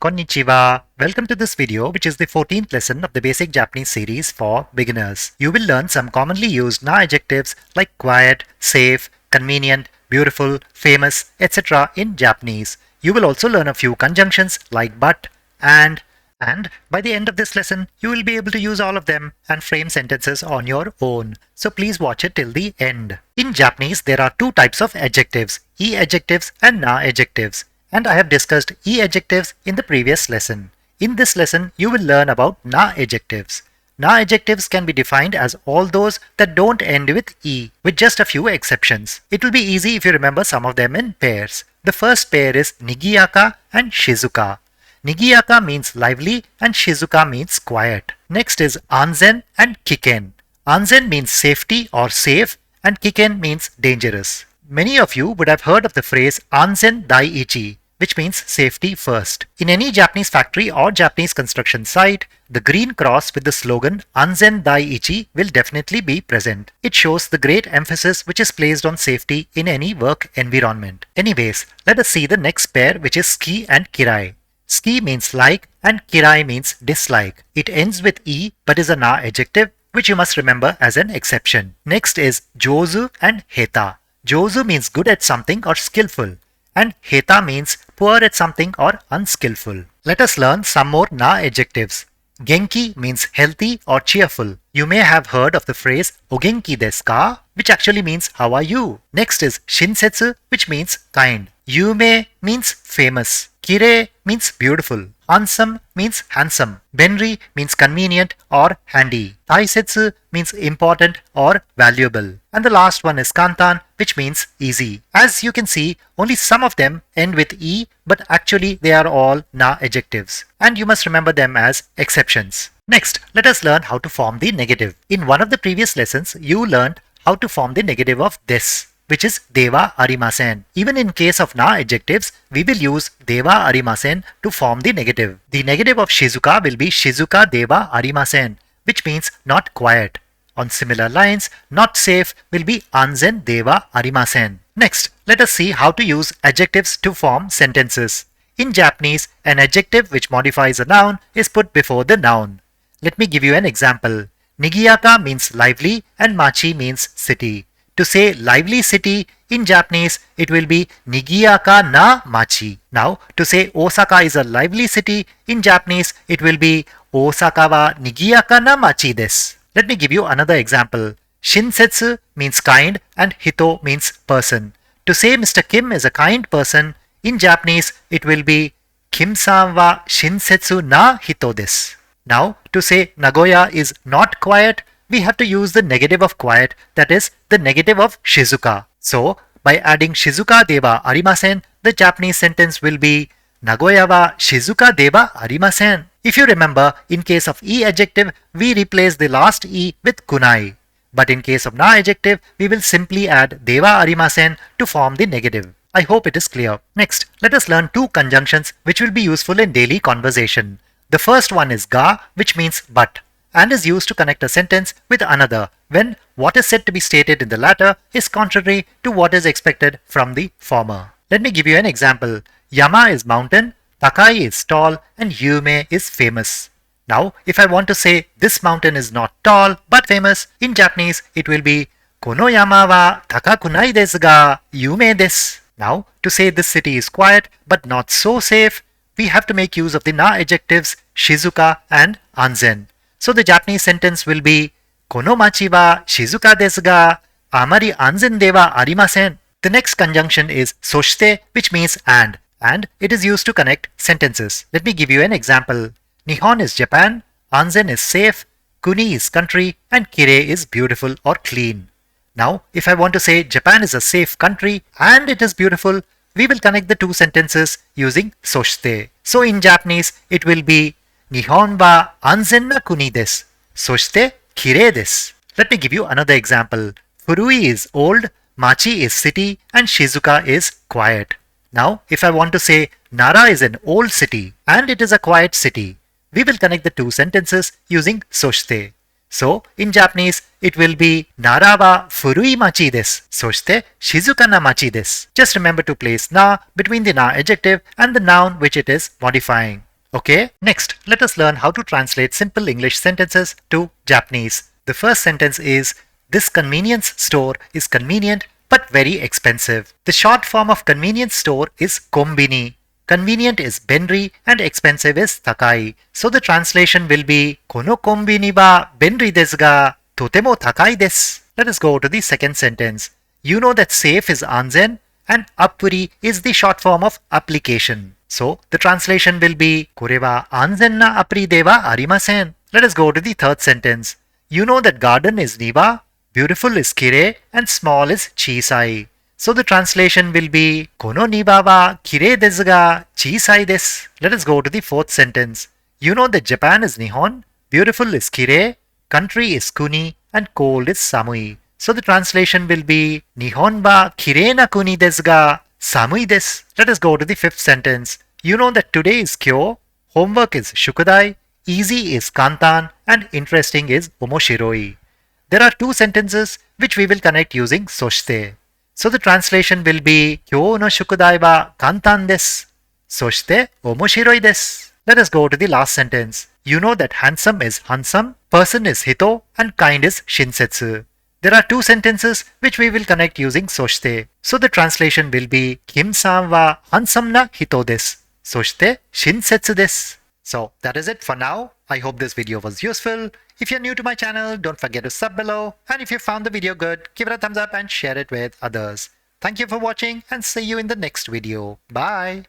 Konnichiwa. Welcome to this video, which is the 14th lesson of the basic Japanese series for beginners. You will learn some commonly used na adjectives like quiet, safe, convenient, beautiful, famous, etc. in Japanese. You will also learn a few conjunctions like but, and by the end of this lesson, you will be able to use all of them and frame sentences on your own. So please watch it till the end. In Japanese, there are two types of adjectives, e adjectives and na adjectives. And I have discussed e adjectives in the previous lesson. In this lesson, you will learn about na adjectives. Na adjectives can be defined as all those that don't end with e, with just a few exceptions. It will be easy if you remember some of them in pairs. The first pair is nigiyaka and shizuka. Nigiyaka means lively and shizuka means quiet. Next is anzen and kiken. Anzen means safety or safe and kiken means dangerous. Many of you would have heard of the phrase anzen daiichi, which means safety first. In any Japanese factory or Japanese construction site, the green cross with the slogan Anzen Daiichi will definitely be present. It shows the great emphasis which is placed on safety in any work environment. Anyways, let us see the next pair, which is ski and kirai. Ski means like and kirai means dislike. It ends with e but is a na adjective, which you must remember as an exception. Next is jozu and heta. Jozu means good at something or skillful, and heta means poor at something or unskillful. Let us learn some more na adjectives. Genki means healthy or cheerful. You may have heard of the phrase ogenki desu ka, which actually means how are you? Next is shinsetsu, which means kind. Yume means famous. Kirei means beautiful. Handsome means handsome. Benri means convenient or handy. Taisetsu means important or valuable. And the last one is kantan, which means easy. As you can see, only some of them end with e, but actually they are all na adjectives. And you must remember them as exceptions. Next, let us learn how to form the negative. In one of the previous lessons, you learned how to form the negative of this, which is deva arimasen. Even in case of na adjectives, we will use deva arimasen to form the negative. The negative of shizuka will be shizuka deva arimasen, which means not quiet. On similar lines, not safe will be anzen deva arimasen. Next, let us see how to use adjectives to form sentences. In Japanese, an adjective which modifies a noun is put before the noun. Let me give you an example. Nigiyaka means lively and machi means city. To say lively city, in Japanese, it will be nigiyaka na machi. Now, to say Osaka is a lively city, in Japanese, it will be Osaka wa nigiyaka na machi desu. Let me give you another example. Shinsetsu means kind and hito means person. To say Mr. Kim is a kind person, in Japanese, it will be Kim-san wa shinsetsu na hito desu. Now, to say Nagoya is not quiet, we have to use the negative of quiet, that is, the negative of shizuka. So, by adding shizuka deva arimasen, the Japanese sentence will be Nagoya wa shizuka deva arimasen. If you remember, in case of e adjective, we replace the last e with kunai. But in case of na adjective, we will simply add deva arimasen to form the negative. I hope it is clear. Next, let us learn two conjunctions which will be useful in daily conversation. The first one is ga, which means but, and is used to connect a sentence with another when what is said to be stated in the latter is contrary to what is expected from the former. Let me give you an example. Yama is mountain, Takai is tall, and Yume is famous. Now, if I want to say this mountain is not tall but famous, in Japanese it will be Kono yama wa takakunai desu ga yume desu. Now, to say this city is quiet but not so safe, we have to make use of the na adjectives shizuka and anzen. So the Japanese sentence will be Kono machi wa shizuka desu ga amari anzen de wa arimasen. The next conjunction is soshite, which means and it is used to connect sentences. Let me give you an example. Nihon is Japan, anzen is safe, kuni is country, and kirei is beautiful or clean. Now, if I want to say Japan is a safe country and it is beautiful, we will connect the two sentences using soshite. So in Japanese, it will be Nihon wa anzen na kuni desu. Soshite kirei desu. Let me give you another example. Furui is old, machi is city, and shizuka is quiet. Now, if I want to say Nara is an old city and it is a quiet city, we will connect the two sentences using soshite. So, in Japanese, it will be Nara wa furui machi desu. Soshite shizuka na machi desu. Just remember to place na between the na adjective and the noun which it is modifying. Okay, next, let us learn how to translate simple English sentences to Japanese. The first sentence is, this convenience store is convenient but very expensive. The short form of convenience store is kombini. Convenient is benri and expensive is takai. So the translation will be, kono kombini wa benri desu ga totemo takai desu. Let us go to the second sentence. You know that safe is anzen and appuri is the short form of application. So the translation will be, kore wa anzen na appuri de wa arimasen. Let us go to the third sentence. You know that garden is niwa, beautiful is kire, and small is chisai. So the translation will be, kono niwa wa kire desu ga chisai desu. Let us go to the fourth sentence. You know that Japan is Nihon, beautiful is kire, country is kuni, and cold is samui. So the translation will be, Nihon wa kirei na kuni desu ga samui desu. Let us go to the fifth sentence. You know that today is kyo, homework is shukudai, easy is kantan, and interesting is omoshiroi. There are two sentences which we will connect using soshite. So the translation will be, Kyo no shukudai wa kantan desu. Soshite omoshiroi desu. Let us go to the last sentence. You know that handsome is handsome, person is hito, and kind is shinsetsu. There are two sentences which we will connect using soshite. So the translation will be, Kim-san wa handsome na hito desu. Soshite shinsetsu desu. So that is it for now. I hope this video was useful. If you're new to my channel, don't forget to sub below. And if you found the video good, give it a thumbs up and share it with others. Thank you for watching and see you in the next video. Bye.